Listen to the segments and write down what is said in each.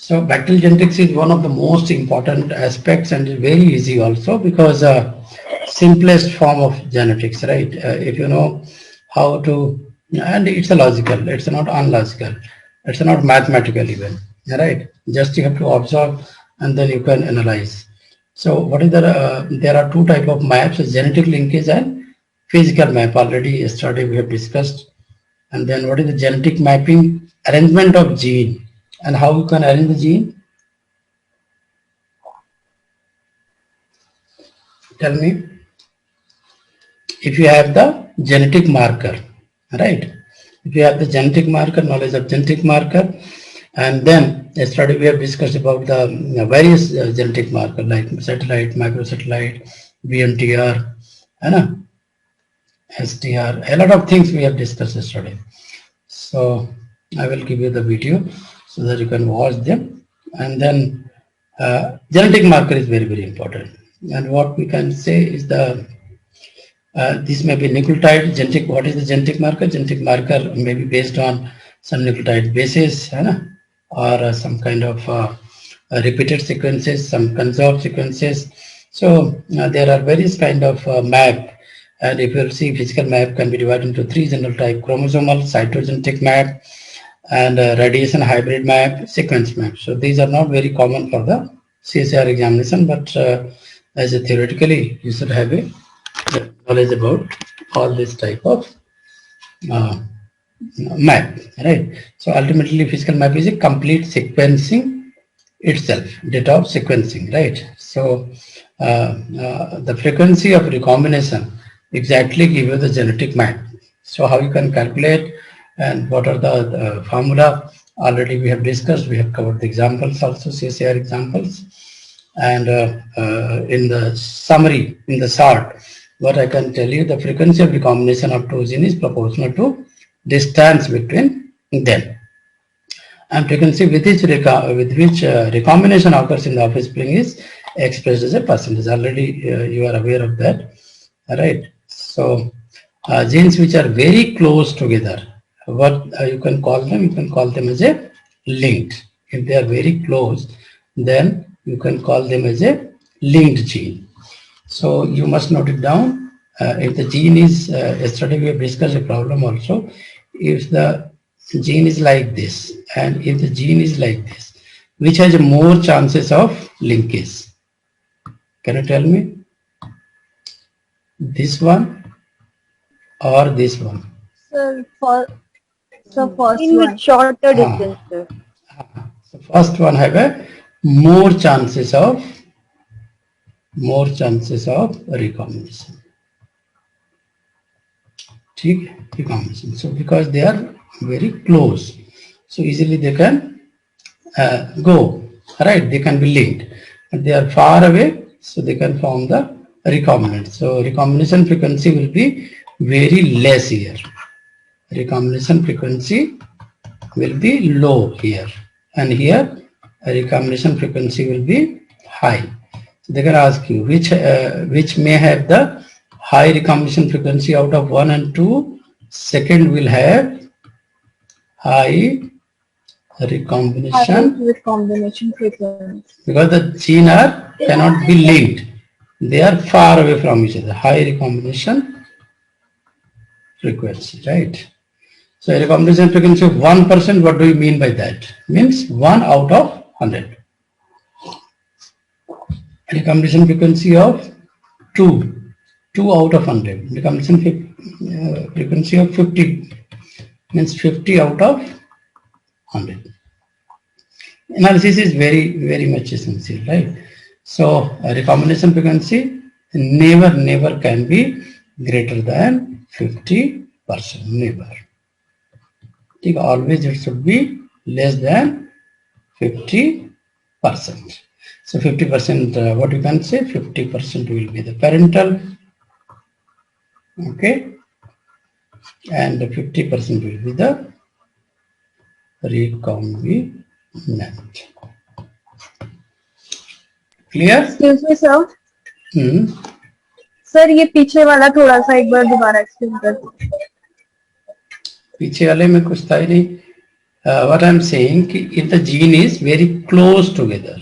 So bacterial genetics is one of the most important aspects and very easy also, because simplest form of genetics, right? If you know how to, and it's a logical, it's not unlogical, it's not mathematical even, right? Just you have to observe and then you can analyze. So what is there are two type of maps: genetic linkage and physical map. Already yesterday we have discussed. And then what is the genetic mapping? Arrangement of gene. And how you can arrange the gene? Tell me. If you have the genetic marker, right? If you have the genetic marker, knowledge of genetic marker, and then yesterday we have discussed about the various genetic marker like satellite, microsatellite, VMTR, and STR. A lot of things we have discussed yesterday. So I will give you the video so that you can watch them. And then genetic marker is very, very important. And what we can say is this may be nucleotide genetic. What is the genetic marker? Genetic marker may be based on some nucleotide bases, or some kind of repeated sequences, some conserved sequences. So there are various kind of map. And if you'll see, physical map can be divided into three general type: chromosomal, cytogenetic map, and radiation hybrid map, sequence map. So these are not very common for the CSIR examination, but as a theoretically, you should have a knowledge about all this type of map, right? So ultimately, physical map is a complete sequencing itself, data of sequencing, right? So the frequency of recombination exactly give you the genetic map. So how you can calculate and what are the formula? Already we have discussed. We have covered the examples also, CSIR examples. And in the summary, in the chart, what I can tell you, the frequency of recombination of two genes is proportional to distance between them. And frequency with which recombination occurs in the offspring is expressed as a percentage. Already you are aware of that, right? So genes which are very close together, what you can call them? You can call them as a linked. If they are very close, then you can call them as a linked gene. So you must note it down. If the gene is, yesterday we have discussed a problem also. If the gene is like this, and if the gene is like this, which has more chances of linkage? Can you tell me? This one or this one? Sir, first In one. with shorter distance, sir. So first one have a more chances of recombination. Recombination. So because they are very close, so easily they can go, right? They can be linked. But they are far away, so they can form the recombinant. So recombination frequency will be very less here. Recombination frequency will be low here, and here recombination frequency will be high. So they can ask you which may have the high recombination frequency out of 1 and 2. Second will have high recombination frequency. because the gene cannot be linked. They are far away from each other. High recombination frequency, right? So a recombination frequency of 1%, what do you mean by that? Means 1 out of 100. Recombination frequency of 2 out of 100. Recombination frequency of 50 means 50 out of 100. Analysis is very, very much essential, right? So recombination frequency never can be greater than 50%. Never. Always it should be less than 50%. So 50%, what you can say, 50% will be the parental, okay, and 50% will be the recombinant. Clear? Excuse me, sir. Sir ये पीछे वाला थोड़ा सा एक बार दोबारा explain कर दो. पीछे वाले में कुछ था ही नहीं. what I'm saying, if the gene is very close together,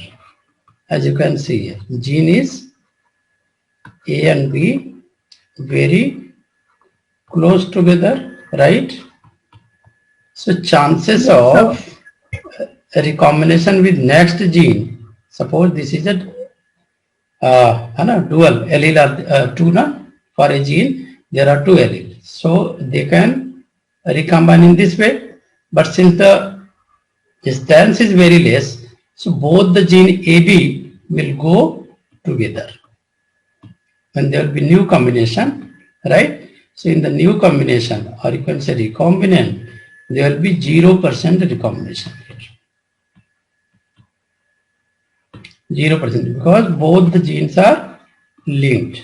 as you can see here, gene is A and B very close together, right? So chances of recombination with next gene, suppose this is a dual allele are two na, for a gene there are two alleles, so they can recombine in this way, but since the distance is very less, so both the gene AB will go together when there will be new combination, right? So in the new combination, or you can say recombinant, there will be 0% recombination here. 0%, because both the genes are linked,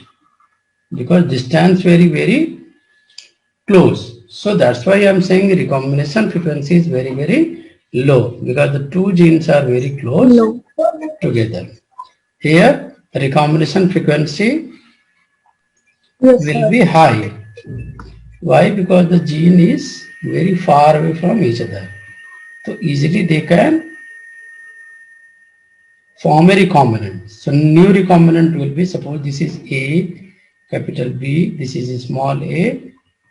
because distance very close. So that's why I'm saying recombination frequency is very low, because the two genes are very close together. Here recombination frequency Yes, will sir. be high. Why? Because the gene is very far away from each other. So easily they can form a recombinant. So new recombinant will be, suppose this is A, capital B, this is a small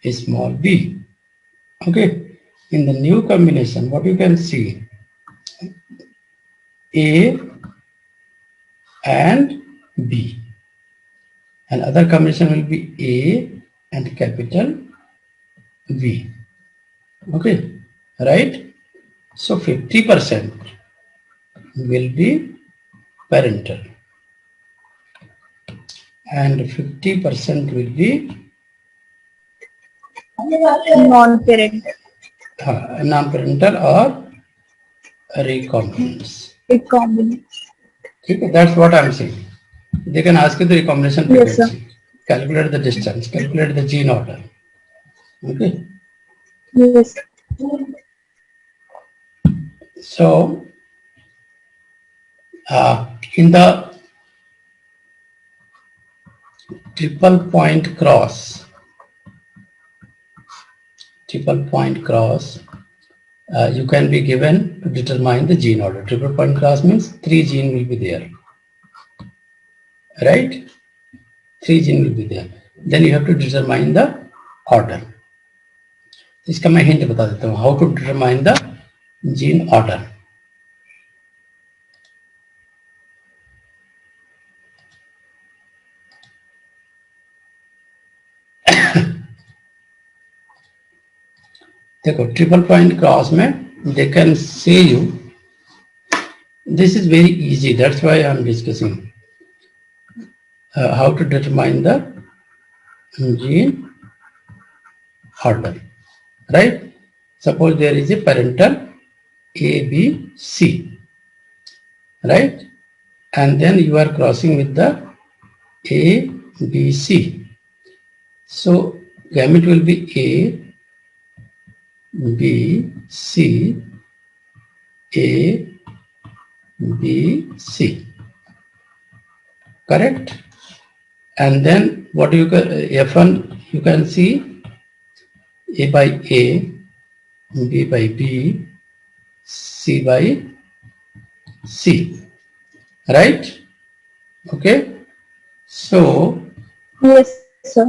small b. Okay. In the new combination, what you can see, A and B. And other combination will be A and capital V. Okay, right? So 50% will be parental and 50% will be Non-parent. non-parental or recombinants. Recombinant. Okay, that's what I'm saying. They can ask you the recombination Yes, sir. frequency, calculate the distance, calculate the gene order. Okay. Yes. So, in the triple point cross, you can be given to determine the gene order. Triple point cross means 3 genes will be there, right? 3 genes will be there. Then you have to determine the order. इसका मैं hint बता देता हूँ, how to determine the gene order. देखो triple point cross में they can say you, this is very easy, that's why I am discussing how to determine the gene order, right? Suppose there is a parental A, B, C, right? And then you are crossing with the A, B, C. So gamete will be A, B, C, A, B, C. Correct? And then what you can, F1 you can see A by A, B by B, C by C. Right? Okay? So Yes, sir.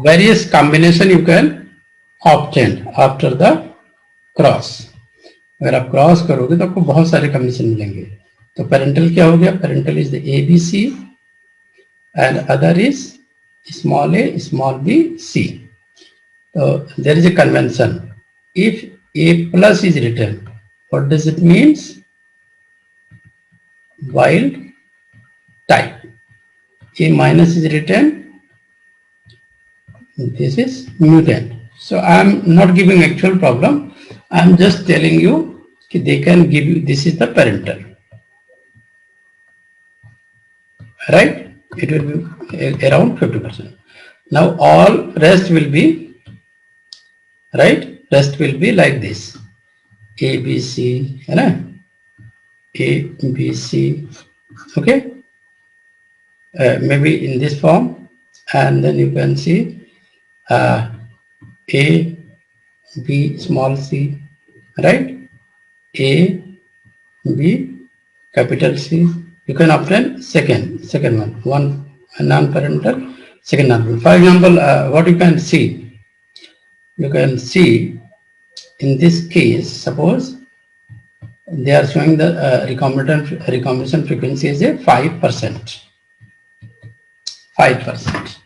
various combination you can obtain after the cross. अगर आप cross करोगे तो आपको बहुत सारे combination मिलेंगे. तो parental क्या हो गया? Parental is the ABC and other is small a, small b, C. So there is a convention. If A plus is written, what does it means? Wild type. A minus is written, this is mutant. So I am not giving actual problem. I am just telling you that they can give you, this is the parental. Right? It will be around 50%. Now all rest will be, right? Rest will be like this. A, B, C, right? A, B, C, okay? Maybe in this form, and then you can see A, B, small c, right? A, B, capital C. You can obtain second one non-parental, second non-parental. For example, what you can see? You can see in this case, suppose they are showing the recombination frequency is a 5%. 5%.